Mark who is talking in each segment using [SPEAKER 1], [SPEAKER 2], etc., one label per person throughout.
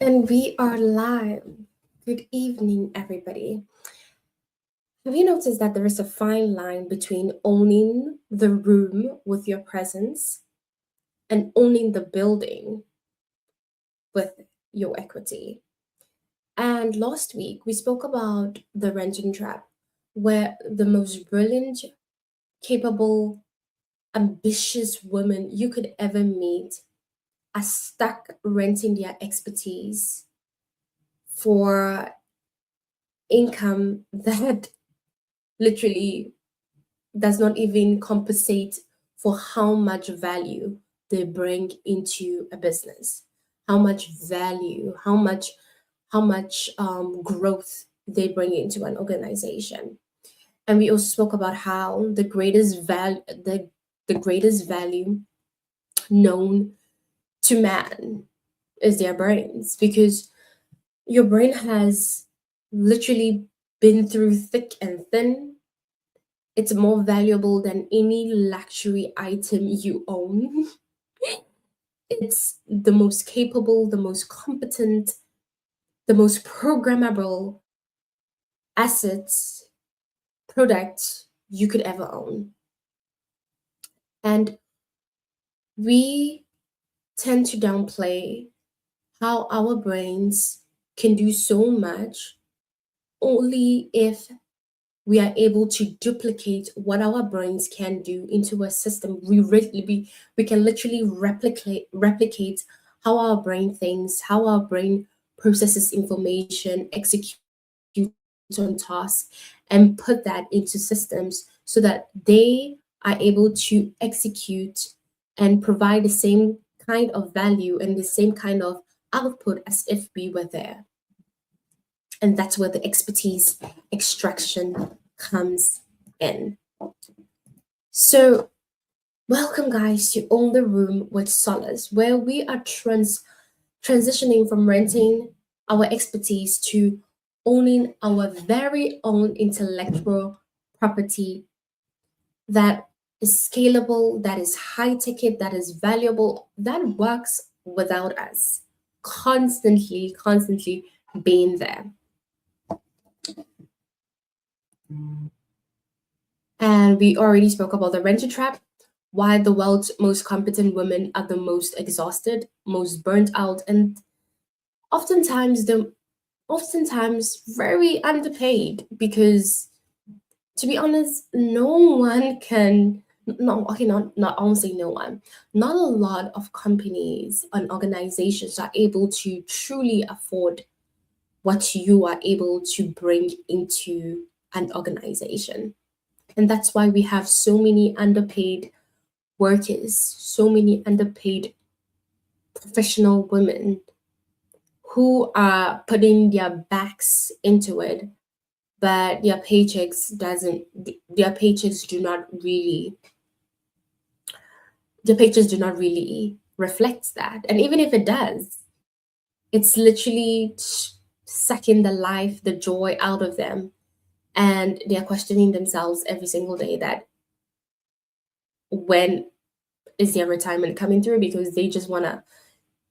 [SPEAKER 1] And we are live. Good evening, everybody. Have you noticed that there is a fine line between owning the room with your presence and owning the building with your equity? And last week, we spoke about the renting trap, where the most brilliant, capable, ambitious woman you could ever meet are stuck renting their expertise for income that literally does not even compensate for how much value they bring into a business, how much value, how much growth they bring into an organization. And we also spoke about how the greatest value known to man is their brains, because your brain has literally been through thick and thin. It's more valuable than any luxury item you own. It's the most capable, the most competent, the most programmable assets, product you could ever own. And we tend to downplay how our brains can do so much only if we are able to duplicate what our brains can do into a system. We can literally replicate how our brain thinks, how our brain processes information, executes on tasks, and put that into systems so that they are able to execute and provide the same kind of value and the same kind of output as if we were there. And that's where the expertise extraction comes in. So, welcome, guys, to Own the Room with Solace, where we are transitioning from renting our expertise to owning our very own intellectual property that is scalable, that is high ticket, that is valuable, that works without us constantly being there. And we already spoke about the renter trap, why the world's most competent women are the most exhausted, most burnt out, and oftentimes the oftentimes very underpaid, because to be honest, no one can, no, okay, not I won't say no one, not a lot of companies and organizations are able to truly afford what you are able to bring into an organization. And that's why we have so many underpaid workers, so many underpaid professional women who are putting their backs into it, but their paychecks do not really reflect that. And even if it does, it's literally sucking the life, the joy out of them. And they're questioning themselves every single day that when is their retirement coming through, because they just want to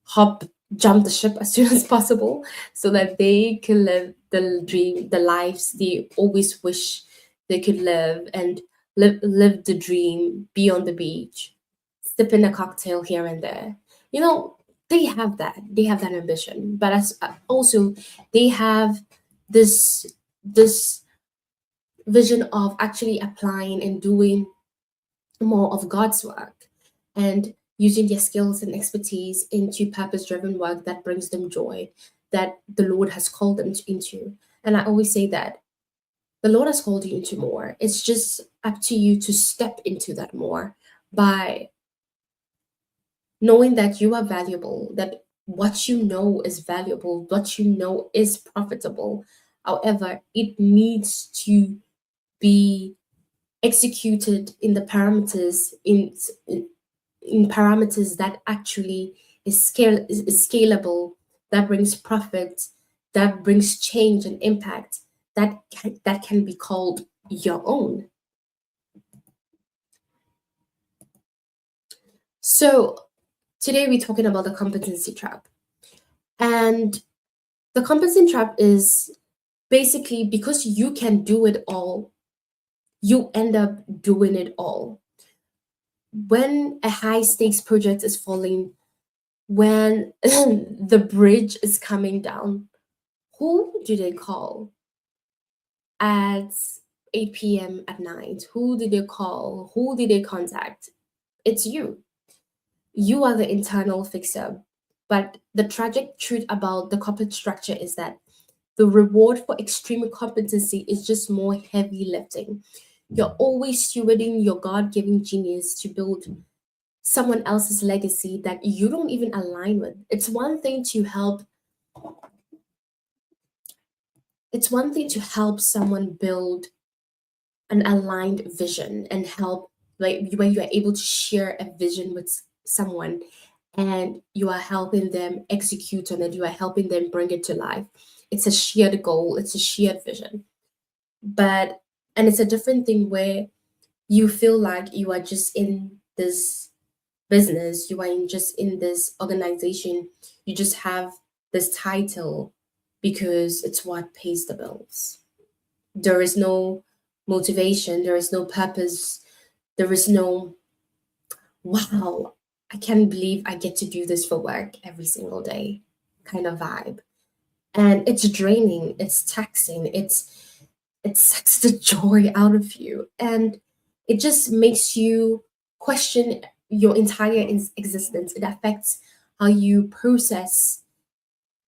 [SPEAKER 1] hop jump the ship as soon as possible so that they can live the lives they always wish they could live, and live the dream, be on the beach, sipping a cocktail here and there. You know, they have that ambition, but as also they have this vision of actually applying and doing more of God's work, and using their skills and expertise into purpose driven work that brings them joy, that the Lord has called them into. And I always say that the Lord has called you into more. It's just up to you to step into that more by knowing that you are valuable, that what you know is valuable, what you know is profitable. However, it needs to be executed in the parameters in parameters that actually is scalable, that brings profit, that brings change and impact, that can be called your own. So today we're talking about the competency trap. And the compensation trap is basically because you can do it all, you end up doing it all. When a high stakes project is falling, when the bridge is coming down, who do they call at 8 p.m. at night? Who did they call? Who did they contact? It's you. You are the internal fixer. But the tragic truth about the corporate structure is that the reward for extreme competency is just more heavy lifting. You're always stewarding your God given genius to build someone else's legacy that you don't even align with. It's one thing to help someone build an aligned vision and help, like when you are able to share a vision with someone and you are helping them execute on it, you are helping them bring it to life. It's a shared goal, it's a shared vision. But and it's a different thing where you feel like you are just in this business, you are just in this organization, you just have this title because it's what pays the bills. There is no motivation, there is no purpose, there is no, wow, I can't believe I get to do this for work every single day kind of vibe. And it's draining, it's taxing, it sucks the joy out of you. And it just makes you question your entire existence. It affects how you process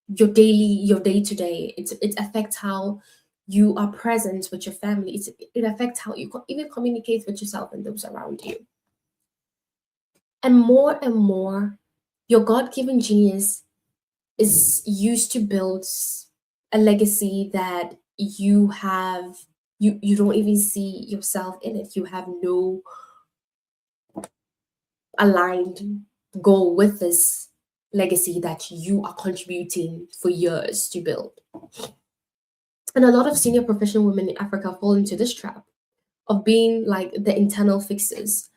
[SPEAKER 1] your day to day. It affects how you are present with your family. It affects how you even communicate with yourself and those around you. And more, your God given genius is used to build a legacy that you have. You don't even see yourself in it. You have no aligned goal with this legacy that you are contributing for years to build. And a lot of senior professional women in Africa fall into this trap of being like the internal fixers,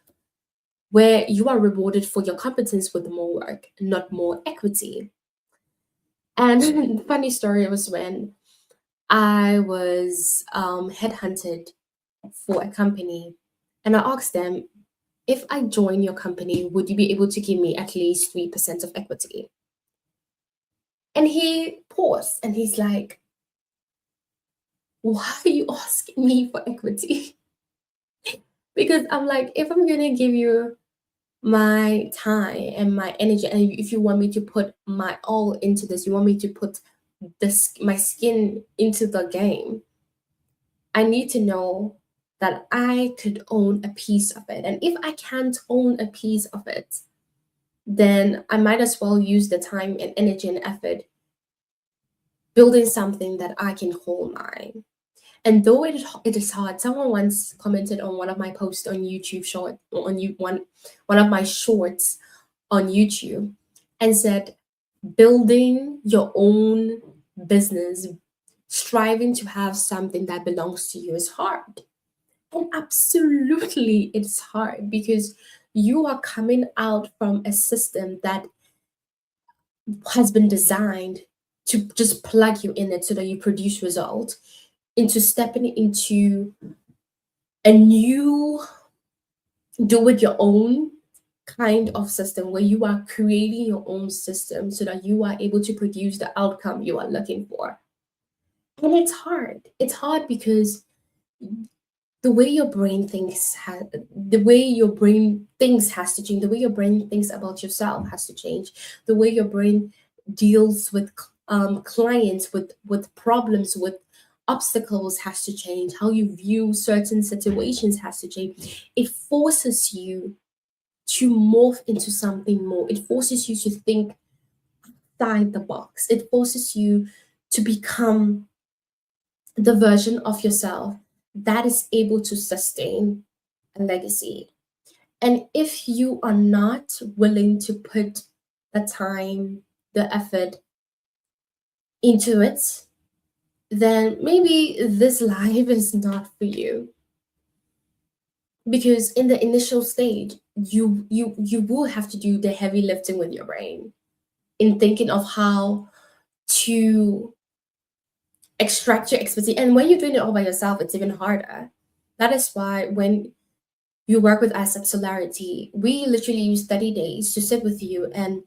[SPEAKER 1] where you are rewarded for your competence with more work, not more equity. And the funny story was when I was headhunted for a company, and I asked them, if I join your company, would you be able to give me at least 3% of equity? And he paused and he's like, why are you asking me for equity? Because I'm like, if I'm gonna give you my time and my energy, and if you want me to put my all into this, you want me to put this my skin into the game, I need to know that I could own a piece of it. And if I can't own a piece of it, then I might as well use the time and energy and effort building something that I can call mine. And though it is hard, someone once commented on one of my posts on YouTube short on you one of my shorts on YouTube and said, building your own business, striving to have something that belongs to you is hard. And absolutely it's hard because you are coming out from a system that has been designed to just plug you in it so that you produce results into stepping into a new do it your own kind of system where you are creating your own system so that you are able to produce the outcome you are looking for. And it's hard. It's hard because the way your brain thinks the way your brain thinks has to change, the way your brain thinks about yourself has to change, the way your brain deals with clients, with problems, with obstacles has to change, how you view certain situations has to change. It forces you to morph into something more. It forces you to think outside the box. It forces you to become the version of yourself that is able to sustain a legacy. And if you are not willing to put the time, the effort into it, then maybe this life is not for you. Because in the initial stage, you will have to do the heavy lifting with your brain in thinking of how to extract your expertise. And when you're doing it all by yourself, it's even harder. That is why when you work with us at Solarity, we literally use 30 days to sit with you and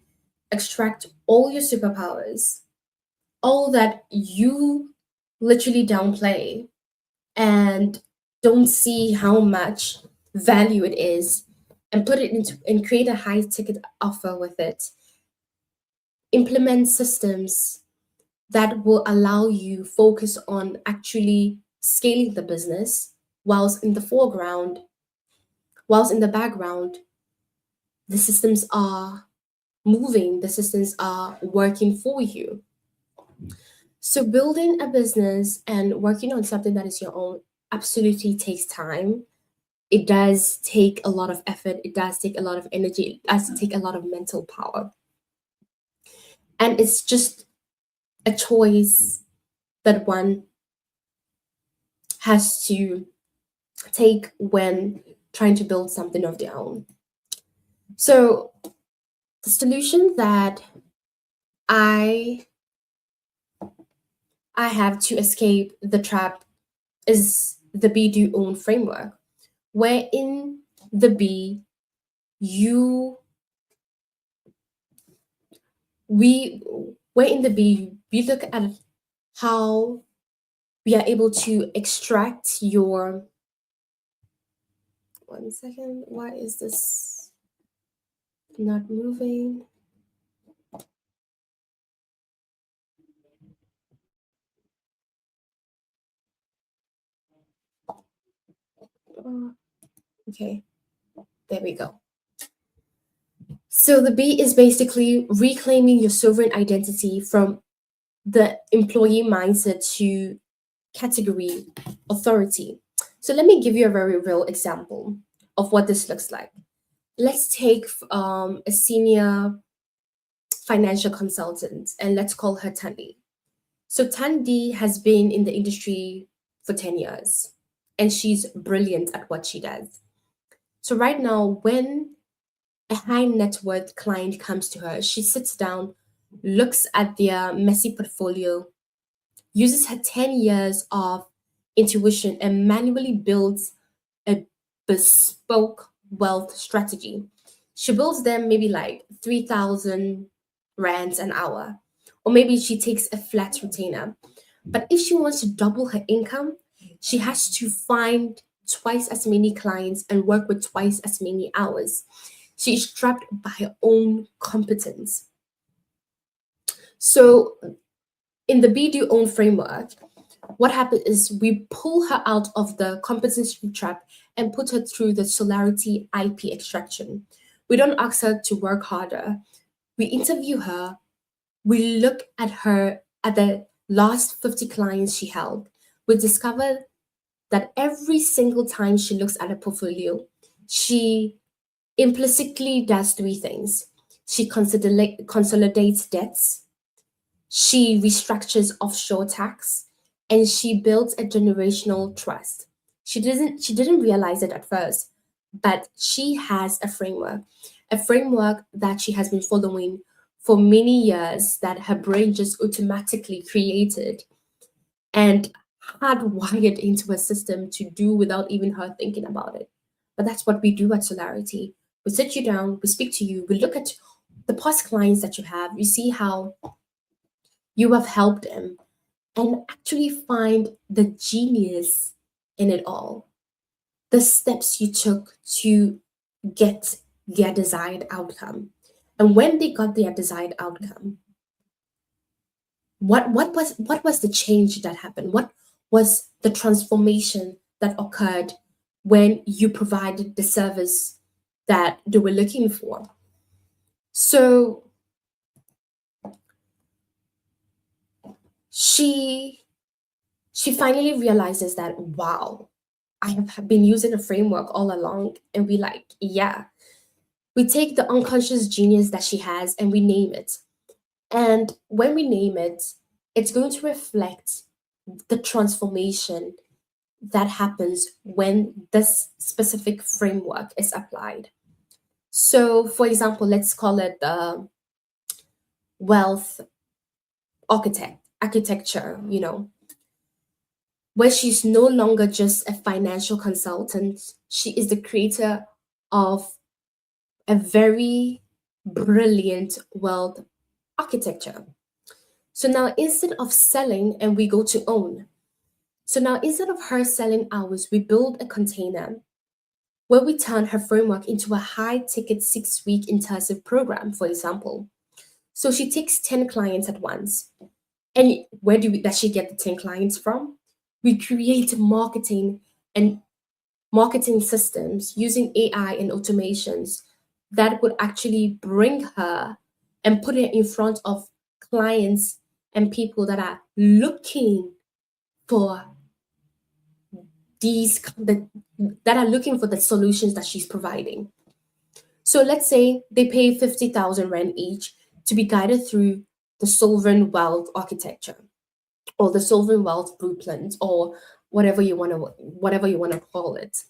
[SPEAKER 1] extract all your superpowers, all that you literally downplay and don't see how much value it is, and put it into and create a high ticket offer with it. Implement systems that will allow you focus on actually scaling the business, whilst in the foreground, whilst in the background, the systems are moving, the systems are working for you. So building a business and working on something that is your own absolutely takes time. It does take a lot of effort, it does take a lot of energy, it does take a lot of mental power. And it's just a choice that one has to take when trying to build something of their own. So the solution that I I have to escape the trap is the be do own framework, where in the B you we where in the B we look at how we are able to extract your, one second, why is this not moving? Uh, okay, there we go. So the B is basically reclaiming your sovereign identity from the employee mindset to category authority. So let me give you a very real example of what this looks like. Let's take a senior financial consultant and let's call her Tandy. So Tandy has been in the industry for 10 years and she's brilliant at what she does. So right now, when a high net worth client comes to her, she sits down, looks at their messy portfolio, uses her 10 years of intuition, and manually builds a bespoke wealth strategy. She builds them maybe like 3,000 rands an hour, or maybe she takes a flat retainer. But if she wants to double her income, she has to find twice as many clients and work with twice as many hours. She is trapped by her own competence. So, in the Be Do Own framework, what happens is we pull her out of the competency trap and put her through the Solarity IP extraction. We don't ask her to work harder. We interview her. We look at her at the last 50 clients she held. We discover that every single time she looks at a portfolio, she implicitly does three things. She consolidates debts, she restructures offshore tax, and she builds a generational trust. She didn't realize it at first, but she has a framework that she has been following for many years that her brain just automatically created and hardwired into her system to do without even her thinking about it. But that's what we do at Solarity. We sit you down, we speak to you, we look at the past clients that you have, we see how you have helped them, and actually find the genius in it all. The steps you took to get their desired outcome. And when they got their desired outcome, what was the change that happened? What was the transformation that occurred when you provided the service that they were looking for? So she she finally realizes that, wow, I have been using a framework all along. And we like, yeah, we take the unconscious genius that she has and we name it. And when we name it, it's going to reflect the transformation that happens when this specific framework is applied. So, for example, let's call it the wealth architecture, where she's no longer just a financial consultant. She is the creator of a very brilliant world architecture. So now instead of selling and we go to own. So now instead of her selling hours, we build a container where we turn her framework into a high ticket 6 week intensive program, for example. So she takes 10 clients at once. And where does she get the 10 clients from? We create and marketing systems using AI and automations that would actually bring her and put it in front of clients and people that are looking for that are looking for the solutions that she's providing. So let's say they pay 50,000 rand each to be guided through the sovereign wealth architecture or the sovereign wealth blueprint or whatever you want to call it.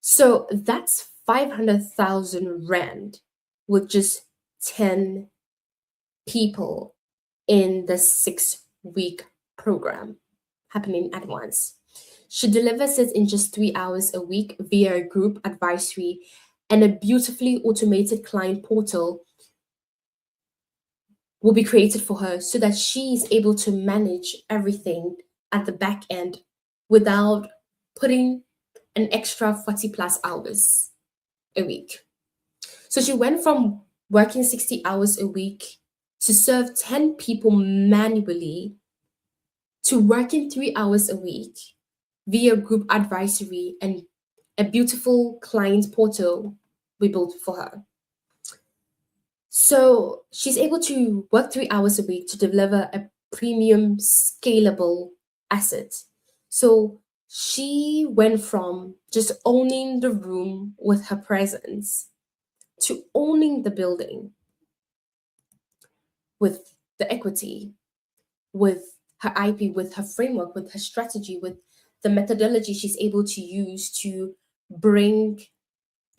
[SPEAKER 1] So that's 500,000 rand with just 10 people in the 6 week program happening at once. She delivers it in just 3 hours a week via a group advisory and a beautifully automated client portal will be created for her so that she is able to manage everything at the back end without putting an extra 40 plus hours a week. So she went from working 60 hours a week to serve 10 people manually to working 3 hours a week via group advisory and a beautiful client portal we built for her. So she's able to work 3 hours a week to deliver a premium scalable asset. So she went from just owning the room with her presence to owning the building with the equity, with her IP, with her framework, with her strategy, with the methodology she's able to use to bring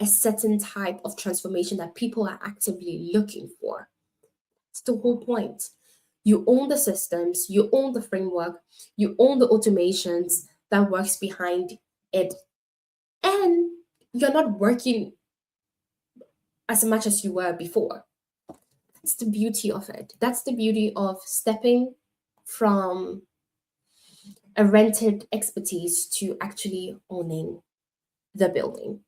[SPEAKER 1] a certain type of transformation that people are actively looking for. It's the whole point. You own the systems, you own the framework, you own the automations that works behind it, and you're not working as much as you were before. That's the beauty of it. That's the beauty of stepping from a rented expertise to actually owning the building.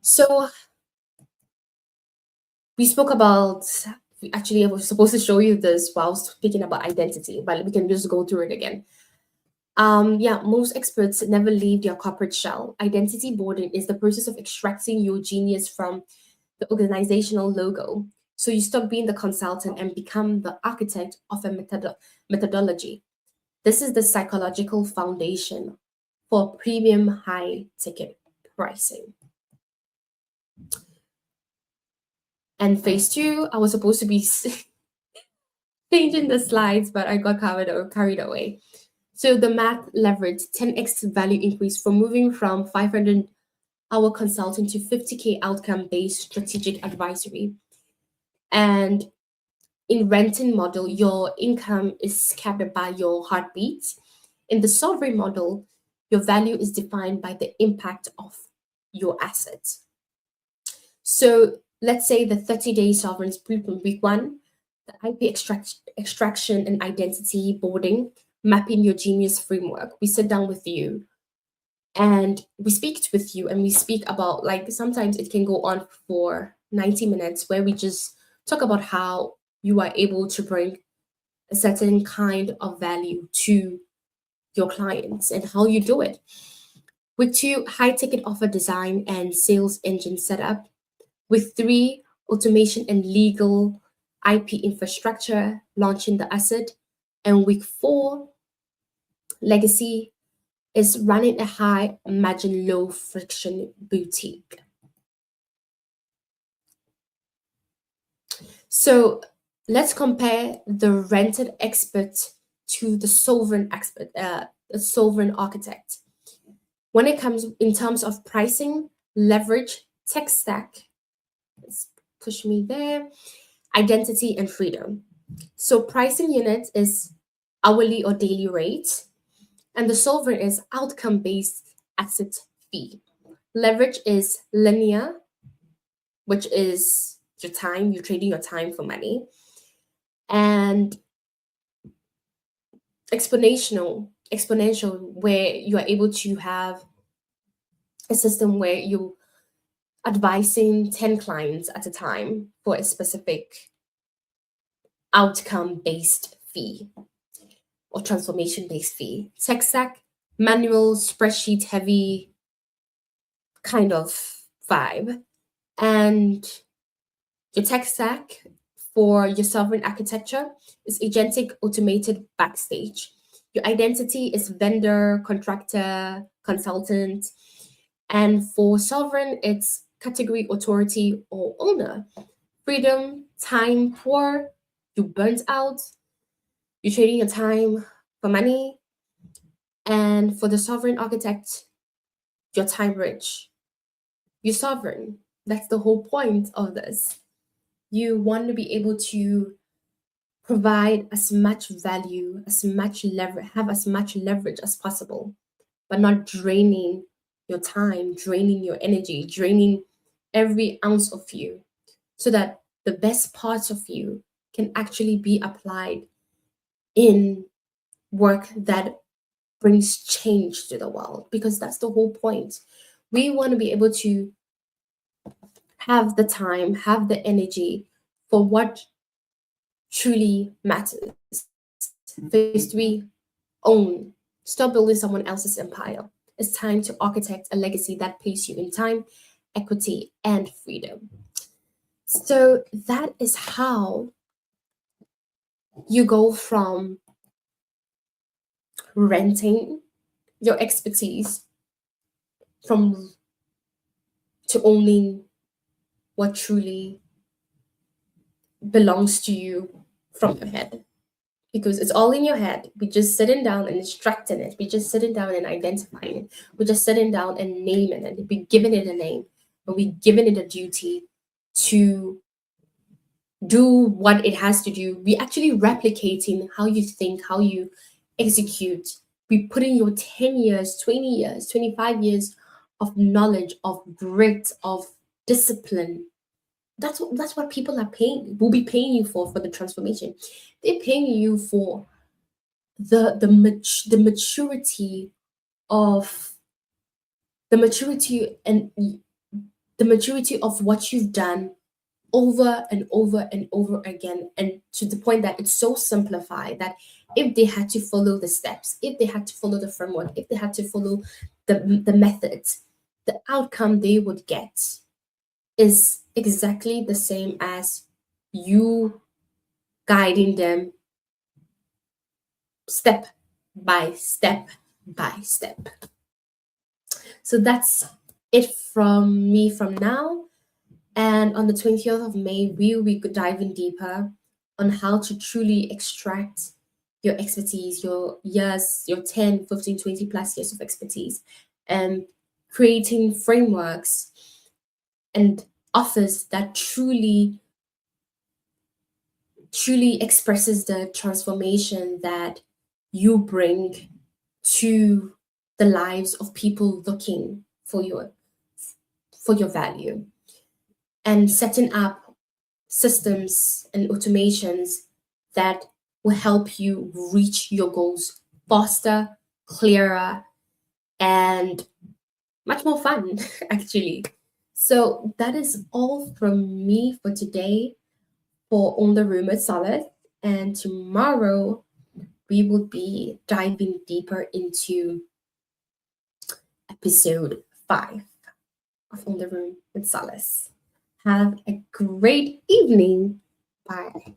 [SPEAKER 1] So we spoke about, actually, I was supposed to show you this while speaking about identity, but we can just go through it again. Yeah, most experts never leave their corporate shell. Identity boarding is the process of extracting your genius from the organizational logo. So you stop being the consultant and become the architect of a methodology. This is the psychological foundation for premium high ticket pricing. And phase two, I was supposed to be changing the slides, but I got carried away. So the math leverage 10x value increase from moving from 500-hour consulting to 50K outcome based strategic advisory. And in renting model, your income is capped by your heartbeat. In the sovereign model, your value is defined by the impact of your assets. So let's say the 30-day sovereign blueprint week one, the IP extraction and identity boarding, mapping your genius framework. We sit down with you and we speak with you and we speak about, like, sometimes it can go on for 90 minutes where we just talk about how you are able to bring a certain kind of value to your clients and how you do it. With two, high ticket offer design and sales engine setup. With three, automation and legal IP infrastructure, launching the asset. And week four, legacy is running a high margin, low friction boutique. So let's compare the rented expert to the sovereign expert, the sovereign architect. When it comes in terms of pricing, leverage, tech stack, push me there. Identity and freedom. So pricing unit is hourly or daily rate, and the solver is outcome based asset fee. Leverage is linear, which is your time, you're trading your time for money, and exponential, where you are able to have a system where you advising 10 clients at a time for a specific outcome based fee or transformation based fee. Tech stack, manual, spreadsheet heavy kind of vibe. And your tech stack for your sovereign architecture is agentic, automated, backstage. Your identity is vendor, contractor, consultant. And for sovereign, it's category, authority, or owner. Freedom, time, poor, you burnt out, you're trading your time for money. And for the sovereign architect, you're time rich. You're sovereign. That's the whole point of this. You want to be able to provide as much value, as much leverage, have as much leverage as possible, but not draining your time, draining your energy, draining every ounce of you, so that the best parts of you can actually be applied in work that brings change to the world, because that's the whole point. We want to be able to have the time, have the energy for what truly matters. Phase three, own. Stop building someone else's empire. It's time to architect a legacy that pays you in time, equity, and freedom. So that is how you go from renting your expertise from to owning what truly belongs to you from your head, because it's all in your head. We're just sitting down and extracting it. We're just sitting down and identifying it. We're just sitting down and naming it. We're giving it a name, and we're giving it a duty to do what it has to do. We're actually replicating how you think, how you execute. We put in your 10 years, 20 years, 25 years of knowledge, of grit, of discipline. That's what people are paying, will be paying you for the transformation. They're paying you for the maturity of the maturity and the maturity of what you've done over and over and over again, and to the point that it's so simplified that if they had to follow the steps, if they had to follow the framework, if they had to follow the methods, the outcome they would get is exactly the same as you guiding them step by step by step. So that's it from me from now. And on the 20th of May, we will be diving deeper on how to truly extract your expertise, your years, your 10, 15, 20 plus years of expertise, and creating frameworks and offers that truly expresses the transformation that you bring to the lives of people looking for your value, and setting up systems and automations that will help you reach your goals faster, clearer, and much more fun, actually. So that is all from me for today for On the Room with Solid. And tomorrow we will be diving deeper into episode 5 of On the Room with Solace. Have a great evening. Bye.